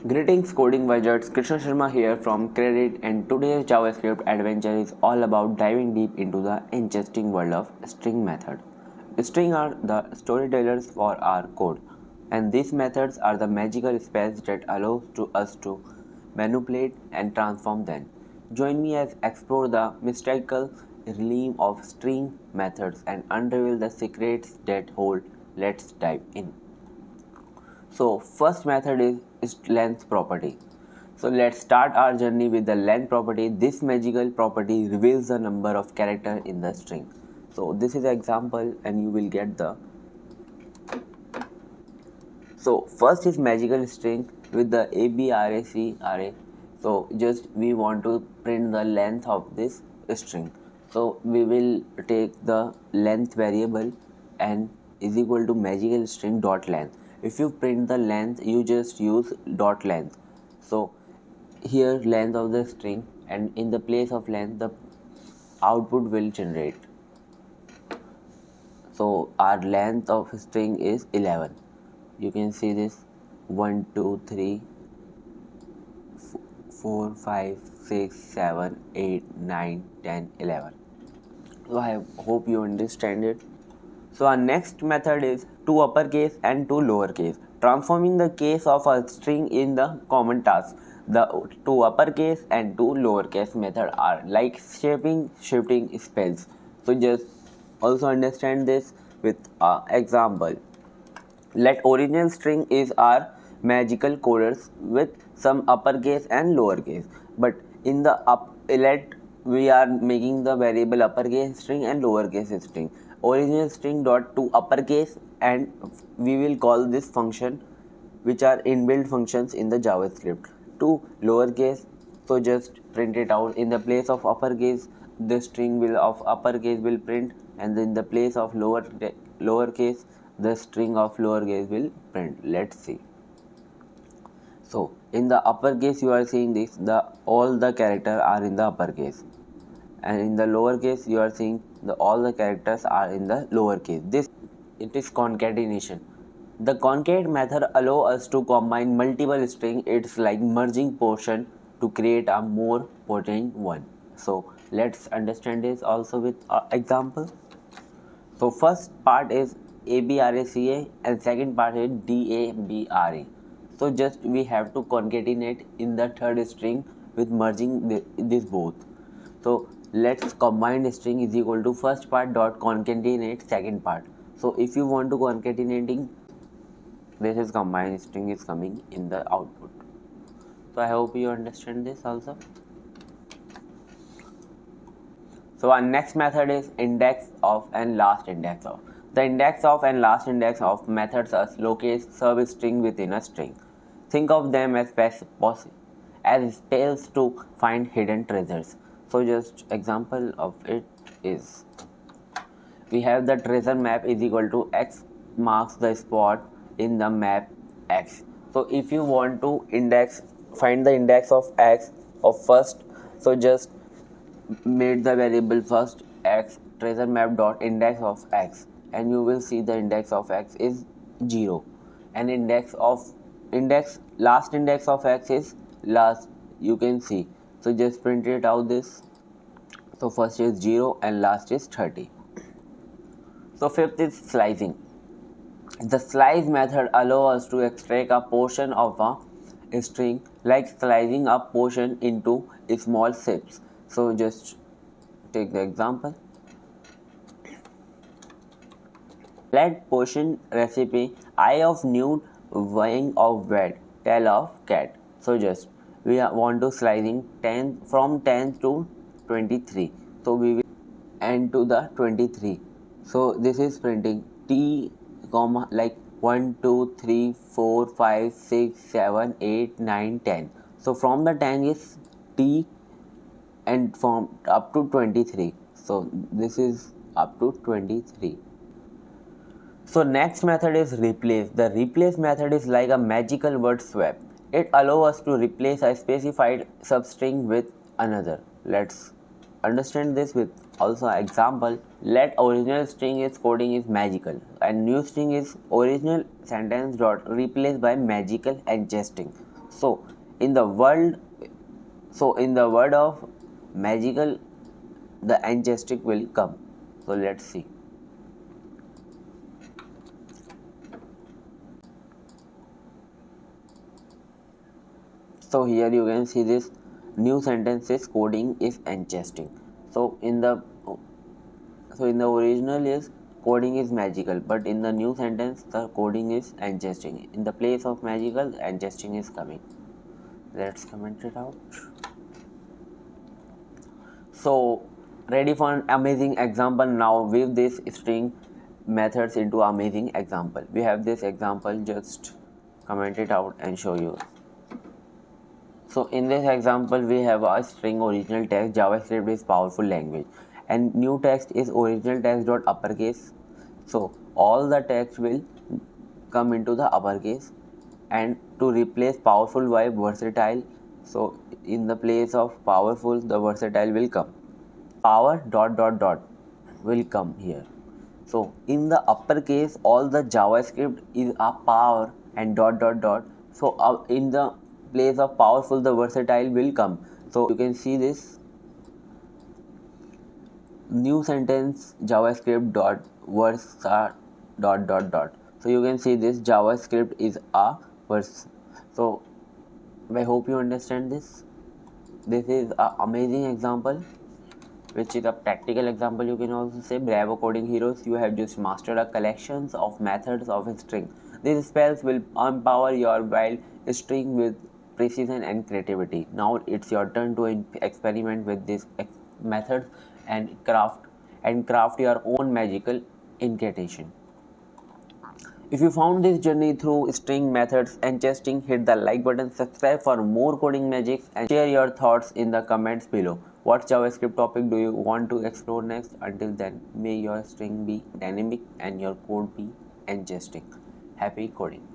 Greetings coding wizards, Krishna Sharma here from Credit, and today's JavaScript adventure is all about diving deep into the interesting world of string method. Strings are the storytellers for our code, and these methods are the magical spells that allow us to manipulate and transform them. Join me as explore the mystical realm of string methods and unravel the secrets that hold. Let's dive in. So first method is length property. So let's start our journey with the length property. This magical property reveals the number of character in the string. So this is an example and you will get the. So first is magical string with the abrac array. So just we want to print the length of this string. So we will take the length variable and is equal to magical string dot length. If you print the length, you just use dot length. So here length of the string, and in the place of length the output will generate. So our length of string is 11. You can see this 1 2 3 4 5 6 7 8 9 10 11. So I hope you understand it. So our next method is to uppercase and to lowercase, transforming the case of a string in the common task. The to uppercase and to lowercase method are like shifting spells. So just also understand this with example. Let original string is our magical coders with some uppercase and lowercase. But in the let we are making the variable uppercase string and lowercase string. Original string dot to uppercase, and we will call this function which are inbuilt functions in the JavaScript. To lowercase, so just print it out. In the place of uppercase, the string will of uppercase will print, and in the place of lowercase, the string of lowercase will print. Let's see. So in the uppercase you are seeing this, the all the characters are in the uppercase, and in the lowercase you are seeing the all the characters are in the lowercase. This it is concatenation. The concate method allow us to combine multiple string. It's like merging portion to create a more potent one. So let's understand this also with example. So first part is ABRACA and second part is DABRA. So just we have to concatenate in the third string with merging this both. So let's combine string is equal to first part dot concatenate second part. So if you want to concatenating, this is combined string is coming in the output. So I hope you understand this also. So our next method is index of and last index of. The index of and last index of methods locate substring within a string. Think of them as spells to find hidden treasures. So just example of it is we have the treasure map is equal to x marks the spot in the map x. So if you want to find the index of x of first, so just made the variable first x treasure map dot index of x, and you will see the index of x is 0, and index last index of x is last, you can see. So just print it out this. So first is 0 and last is 30. So fifth is slicing. The slice method allows us to extract a portion of a string, like slicing a portion into small strips. So just take the example. Let portion recipe eye of nude, wing of red, tail of cat. So just we want to slicing 10 from 10 to 23. So we will end to the 23. So this is printing t comma like 1 2 3 4 5 6 7 8 9 10. So from the 10 is t and from up to 23. So this is up to 23. So next method is replace. The replace method is like a magical word swap. It allows us to replace a specified substring with another. Let's understand this with also example. Let original string is coding is magical and new string is original sentence dot replaced by magical adjusting. So in the world, in the word of magical, the ancestry will come. So let's see. So here you can see this new sentences coding is ancestry. So in the original is coding is magical, but in the new sentence the coding is ancestry. In the place of magical, ancestry is coming. Let's comment it out. So ready for an amazing example. Now weave this string methods into amazing example. We have this example, just comment it out and show you. So in this example we have a string original text. JavaScript is powerful language and new text is original text dot uppercase. So all the text will come into the uppercase, and to replace powerful by versatile, so in the place of powerful the versatile will come. Power dot dot dot will come here. So in the uppercase all the JavaScript is a power and dot dot dot. So in the place of powerful the versatile will come. So you can see this new sentence JavaScript dot versa dot dot dot. So you can see this JavaScript is a verse. So I hope you understand this. This is an amazing example, which is a practical example. You can also say, bravo coding heroes, you have just mastered a collections of methods of a string. These spells will empower your wild string with precision and creativity. Now it's your turn to experiment with these methods and craft your own magical incantation. If you found this journey through string methods and testing, hit the like button, subscribe for more coding magic, and share your thoughts in the comments below. What JavaScript topic do you want to explore next? Until then, may your string be dynamic and your code be interesting. Happy coding.